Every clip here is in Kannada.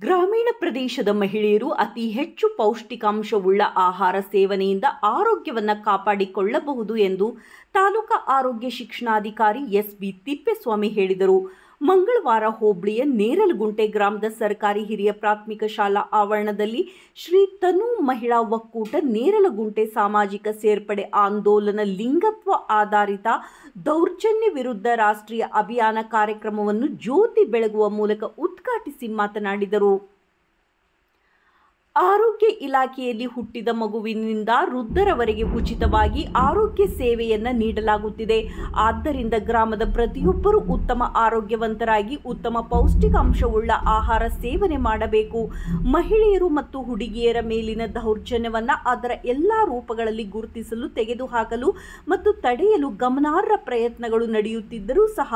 ಗ್ರಾಮೀಣ ಪ್ರದೇಶದ ಮಹಿಳೆಯರು ಅತಿ ಹೆಚ್ಚು ಪೌಷ್ಟಿಕಾಂಶವುಳ್ಳ ಆಹಾರ ಸೇವನೆಯಿಂದ ಆರೋಗ್ಯವನ್ನು ಕಾಪಾಡಿಕೊಳ್ಳಬಹುದು ಎಂದು ತಾಲೂಕಾ ಆರೋಗ್ಯ ಶಿಕ್ಷಣಾಧಿಕಾರಿ ಎಸ್.ಬಿ. ತಿಪ್ಪೇಸ್ವಾಮಿ ಹೇಳಿದರು. ಮಂಗಳವಾರ ಹೋಬಳಿಯ ನೇರಲಗುಂಟೆ ಗ್ರಾಮದ ಸರ್ಕಾರಿ ಹಿರಿಯ ಪ್ರಾಥಮಿಕ ಶಾಲಾ ಆವರಣದಲ್ಲಿ ಶ್ರೀ ತನು ಮಹಿಳಾ ಒಕ್ಕೂಟ ನೇರಲಗುಂಟೆ ಸಾಮಾಜಿಕ ಸೇರ್ಪಡೆ ಆಂದೋಲನ ಲಿಂಗತ್ವ ಆಧಾರಿತ ದೌರ್ಜನ್ಯ ವಿರುದ್ಧ ರಾಷ್ಟ್ರೀಯ ಅಭಿಯಾನ ಕಾರ್ಯಕ್ರಮವನ್ನು ಜ್ಯೋತಿ ಬೆಳಗುವ ಮೂಲಕ ಉದ್ಘಾಟಿಸಿ ಮಾತನಾಡಿದರು. ಆರೋಗ್ಯ ಇಲಾಖೆಯಲ್ಲಿ ಹುಟ್ಟಿದ ಮಗುವಿನಿಂದ ವೃದ್ಧರವರೆಗೆ ಉಚಿತವಾಗಿ ಆರೋಗ್ಯ ಸೇವೆಯನ್ನು ನೀಡಲಾಗುತ್ತಿದೆ. ಆದ್ದರಿಂದ ಗ್ರಾಮದ ಪ್ರತಿಯೊಬ್ಬರೂ ಉತ್ತಮ ಆರೋಗ್ಯವಂತರಾಗಿ ಉತ್ತಮ ಪೌಷ್ಟಿಕಾಂಶವುಳ್ಳ ಆಹಾರ ಸೇವನೆ ಮಾಡಬೇಕು. ಮಹಿಳೆಯರು ಮತ್ತು ಹುಡುಗಿಯರ ಮೇಲಿನ ದೌರ್ಜನ್ಯವನ್ನು ಅದರ ಎಲ್ಲ ರೂಪಗಳಲ್ಲಿ ಗುರುತಿಸಲು, ತೆಗೆದುಹಾಕಲು ಮತ್ತು ತಡೆಯಲು ಗಮನಾರ್ಹ ಪ್ರಯತ್ನಗಳು ನಡೆಯುತ್ತಿದ್ದರೂ ಸಹ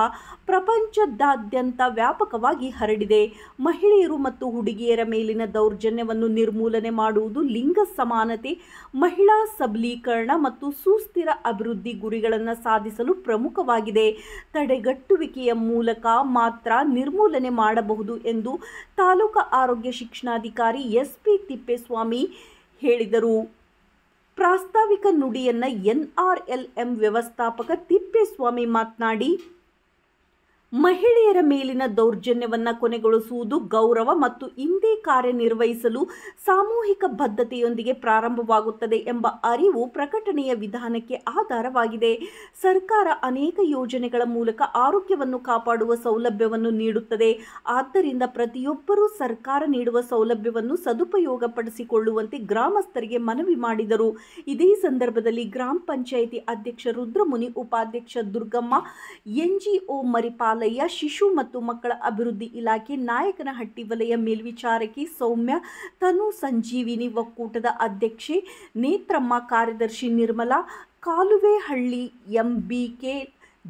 ಪ್ರಪಂಚದಾದ್ಯಂತ ವ್ಯಾಪಕವಾಗಿ ಹರಡಿದೆ. ಮಹಿಳೆಯರು ಮತ್ತು ಹುಡುಗಿಯರ ಮೇಲಿನ ದೌರ್ಜನ್ಯವನ್ನು ನಿರ್ಮೂಲನೆ ಮಾಡುವುದು ಲಿಂಗ ಸಮಾನತೆ, ಮಹಿಳಾ ಸಬಲೀಕರಣ ಮತ್ತು ಸುಸ್ಥಿರ ಅಭಿವೃದ್ಧಿ ಗುರಿಗಳನ್ನು ಸಾಧಿಸಲು ಪ್ರಮುಖವಾಗಿದೆ. ತಡೆಗಟ್ಟುವಿಕೆಯ ಮೂಲಕ ಮಾತ್ರ ನಿರ್ಮೂಲನೆ ಮಾಡಬಹುದು ಎಂದು ತಾಲೂಕಾ ಆರೋಗ್ಯ ಶಿಕ್ಷಣಾಧಿಕಾರಿ ಎಸ್.ಬಿ. ತಿಪ್ಪೇಸ್ವಾಮಿ ಹೇಳಿದರು. ಪ್ರಾಸ್ತಾವಿಕ ನುಡಿಯನ್ನು ಎನ್ಆರ್ಎಲ್ಎಂ ವ್ಯವಸ್ಥಾಪಕ ತಿಪ್ಪೇಸ್ವಾಮಿ ಮಾತನಾಡಿ, ಮಹಿಳೆಯರ ಮೇಲಿನ ದೌರ್ಜನ್ಯವನ್ನು ಕೊನೆಗೊಳಿಸುವುದು ಗೌರವ ಮತ್ತು ಇಂದೇ ಕಾರ್ಯನಿರ್ವಹಿಸಲು ಸಾಮೂಹಿಕ ಬದ್ಧತೆಯೊಂದಿಗೆ ಪ್ರಾರಂಭವಾಗುತ್ತದೆ ಎಂಬ ಅರಿವು ಪ್ರಕಟಣೆಯ ವಿಧಾನಕ್ಕೆ ಆಧಾರವಾಗಿದೆ. ಸರ್ಕಾರ ಅನೇಕ ಯೋಜನೆಗಳ ಮೂಲಕ ಆರೋಗ್ಯವನ್ನು ಕಾಪಾಡುವ ಸೌಲಭ್ಯವನ್ನು ನೀಡುತ್ತದೆ. ಆದ್ದರಿಂದ ಪ್ರತಿಯೊಬ್ಬರೂ ಸರ್ಕಾರ ನೀಡುವ ಸೌಲಭ್ಯವನ್ನು ಸದುಪಯೋಗಪಡಿಸಿಕೊಳ್ಳುವಂತೆ ಗ್ರಾಮಸ್ಥರಿಗೆ ಮನವಿ ಮಾಡಿದರು. ಇದೇ ಸಂದರ್ಭದಲ್ಲಿ ಗ್ರಾಮ ಪಂಚಾಯಿತಿ ಅಧ್ಯಕ್ಷ ರುದ್ರಮುನಿ, ಉಪಾಧ್ಯಕ್ಷ ದುರ್ಗಮ್ಮ, ಎನ್ಜಿಒ ಮರಿಪಾಲಯ್ಯ, ಶಿಶು ಮತ್ತು ಮಕ್ಕಳ ಅಭಿವೃದ್ಧಿ ಇಲಾಖೆ ನಾಯಕನಹಟ್ಟಿ ವಲಯ ಮೇಲ್ವಿಚಾರಕಿ ಸೌಮ್ಯ, ತನು ಸಂಜೀವಿನಿ ಒಕ್ಕೂಟದ ಅಧ್ಯಕ್ಷೆ ನೇತ್ರಮ್ಮ, ಕಾರ್ಯದರ್ಶಿ ನಿರ್ಮಲಾ, ಕಾಲುವೆಹಳ್ಳಿ ಎಂಬಿಕೆ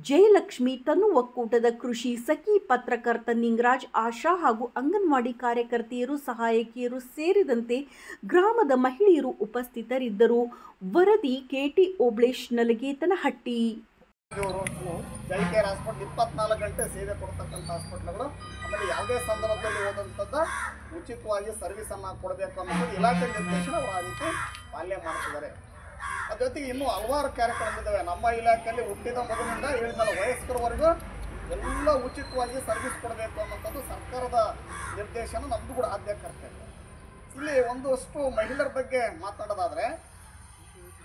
ಜಯಲಕ್ಷ್ಮಿ, ತನು ಒಕ್ಕೂಟದ ಕೃಷಿ ಸಖಿ ಪತ್ರಕರ್ತ ನಿಂಗರಾಜ್, ಆಶಾ ಹಾಗೂ ಅಂಗನವಾಡಿ ಕಾರ್ಯಕರ್ತೆಯರು, ಸಹಾಯಕಿಯರು ಸೇರಿದಂತೆ ಗ್ರಾಮದ ಮಹಿಳೆಯರು ಉಪಸ್ಥಿತರಿದ್ದರು. ವರದಿ KT Oblesh, Nalagetanahatti. Health care hospital 24 ಗಂಟೆ ಸೇವೆ ಕೊಡ್ತಕ್ಕಂಥ ಹಾಸ್ಪಿಟ್ಲ್ಗಳು. ಆಮೇಲೆ ಯಾವುದೇ ಸಂದರ್ಭದಲ್ಲಿ ಹೋದಂಥದ್ದು ಉಚಿತವಾಗಿ ಸರ್ವಿಸನ್ನು ಕೊಡಬೇಕು ಅನ್ನೋದು ಇಲಾಖೆ ನಿರ್ದೇಶನ ಅವರು ಆ ರೀತಿ ಪಾಲನೆ ಮಾಡ್ತಿದ್ದಾರೆ. ಅದ್ರ ಜೊತೆಗೆ ಇನ್ನೂ ಹಲವಾರು ಕಾರ್ಯಕ್ರಮಗಳಿದ್ದಾವೆ. ನಮ್ಮ ಇಲಾಖೆಯಲ್ಲಿ ಹುಟ್ಟಿದ ಮಗುವಿನಿಂದ ಹೇಳಿದ ವಯಸ್ಕರವರೆಗೂ ಎಲ್ಲ ಉಚಿತವಾಗಿ ಸರ್ವಿಸ್ ಕೊಡಬೇಕು ಅನ್ನೋಂಥದ್ದು ಸರ್ಕಾರದ ನಿರ್ದೇಶನ, ನಮ್ಮದು ಕೂಡ ಆದ್ಯ ಕರ್ತವ್ಯ. ಇಲ್ಲಿ ಒಂದಷ್ಟು ಮಹಿಳೆಯರ ಬಗ್ಗೆ ಮಾತನಾಡೋದಾದರೆ,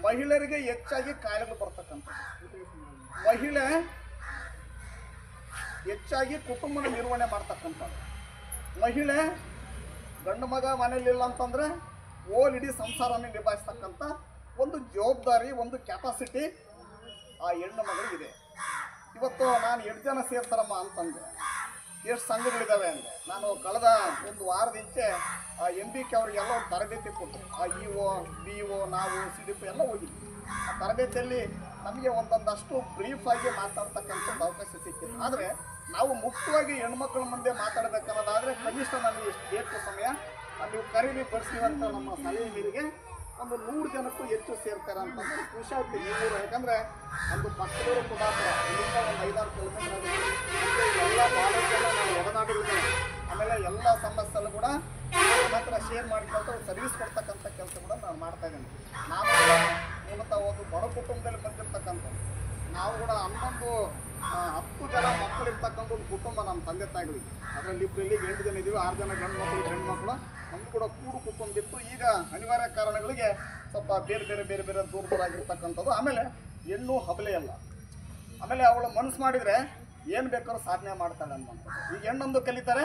ಮಹಿಳೆಯರಿಗೆ ಹೆಚ್ಚಾಗಿ ಕಾಯಿಲೆಗಳು ಬರ್ತಕ್ಕಂಥದ್ದು. ಮಹಿಳೆ ಹೆಚ್ಚಾಗಿ ಕುಟುಂಬದ ನಿರ್ವಹಣೆ ಮಾಡ್ತಕ್ಕಂಥದ್ದು. ಮಹಿಳೆ ಗಂಡು ಮಗ ಮನೇಲಿಲ್ಲ ಅಂತಂದರೆ ಇಡೀ ಸಂಸಾರವನ್ನು ನಿಭಾಯಿಸ್ತಕ್ಕಂಥ ಒಂದು ಜವಾಬ್ದಾರಿ, ಒಂದು ಕೆಪಾಸಿಟಿ ಆ ಹೆಣ್ಣು ಮಗಳಿಗಿದೆ. ಇವತ್ತು ನಾನು 8 ಜನ ಸೇರ್ತಾರಮ್ಮ ಅಂತಂದೆ, ಎಷ್ಟು ಸಂಘಗಳಿದ್ದಾವೆ ಅಂದರೆ, ನಾನು ಕಳೆದ ಒಂದು ವಾರದಿಂಚೆ MBK ಅವರಿಗೆಲ್ಲ ಒಂದು ತರಬೇತಿ ಕೊಟ್ಟರು. EO, BO, ನಾವು CDP ಎಲ್ಲ ಹೋಗಿದ್ವಿ. ಆ ತರಬೇತಿಯಲ್ಲಿ ನಮಗೆ ಒಂದೊಂದಷ್ಟು ಬ್ರೀಫಾಗಿ ಮಾತಾಡ್ತಕ್ಕಂಥದ್ದು ಅವಕಾಶ ಸಿಕ್ಕಿದೆ. ಆದರೆ ನಾವು ಮುಕ್ತವಾಗಿ ಹೆಣ್ಮಕ್ಳ ಮುಂದೆ ಮಾತಾಡಬೇಕನ್ನೋದಾದರೆ ಕನಿಷ್ಠ ನನಗೆ ಎಷ್ಟು ಬೇಕು ಸಮಯ ನೀವು ಕರೀಲಿ ಬರ್ತೀವಂತ ನಮ್ಮ ಸಲಹೆ ಮೇರೆಗೆ ಒಂದು 100 ಜನಕ್ಕೂ ಹೆಚ್ಚು ಸೇರ್ತಾರೆ ಅಂತಂದ್ರೆ ಖುಷಿ ಆಗ್ತದೆ. ಈ ಊರು ಯಾಕಂದರೆ ಒಂದು ಪಕ್ಕದೂರು ಕುದಾಪುರ, ಇಲ್ಲಿಂದ ಒಂದು 5-6 ಕಿಲೋಮೀಟರ್ ಆಗುತ್ತೆ. ಎಲ್ಲ ಭಾಳಷ್ಟು ಜನ ನಾವು ಒಡನಾಡಿದ್ದೇವೆ. ಆಮೇಲೆ ಎಲ್ಲ ಸಮಸ್ಯೆಲ್ಲೂ ಕೂಡ ನನ್ನ ಹತ್ರ ಶೇರ್ ಮಾಡಿಕೊಂಡು ಸರ್ವಿಸ್ ಕೊಡ್ತಕ್ಕಂಥ ಕೆಲಸ ಕೂಡ ನಾನು ಮಾಡ್ತಾಯಿದ್ದೀನಿ. ನಾನು ಮೂಲತಃ ಒಂದು ಬಡ ಕುಟುಂಬದಲ್ಲಿ ಬಂದಿರ್ತಕ್ಕಂಥದ್ದು. ನಾವು ಕೂಡ 10 ಜನ ಮಕ್ಕಳಿರ್ತಕ್ಕಂಥ ಒಂದು ಕುಟುಂಬ ನಮ್ಮ ತಂದೆ ತಾಯಿಗಳಿಗೆ. ಅದರಲ್ಲಿ ಇಬ್ಬರಲ್ಲಿ 8 ಜನ ಇದ್ದೀವಿ, 6 ಜನ ಗಂಡು ಮಕ್ಕಳು. ನಮ್ದು ಕೂಡ ಕೂಡು ಕುಟುಂಬ ಇತ್ತು. ಈಗ ಅನಿವಾರ್ಯ ಕಾರಣಗಳಿಗೆ ಸ್ವಲ್ಪ ಬೇರೆ ದೂರ ಆಗಿರ್ತಕ್ಕಂಥದ್ದು. ಆಮೇಲೆ ಹೆಣ್ಣು ಹಬಲೆ ಅಲ್ಲ. ಆಮೇಲೆ ಅವಳು ಮನಸ್ಸು ಮಾಡಿದರೆ ಏನು ಬೇಕಾದ್ರೂ ಸಾಧನೆ ಮಾಡ್ತಾಳೆ ಅನ್ನೋಂಥದ್ದು. ಈಗ ಹೆಣ್ಣೊಂದು ಕಲಿತಾರೆ.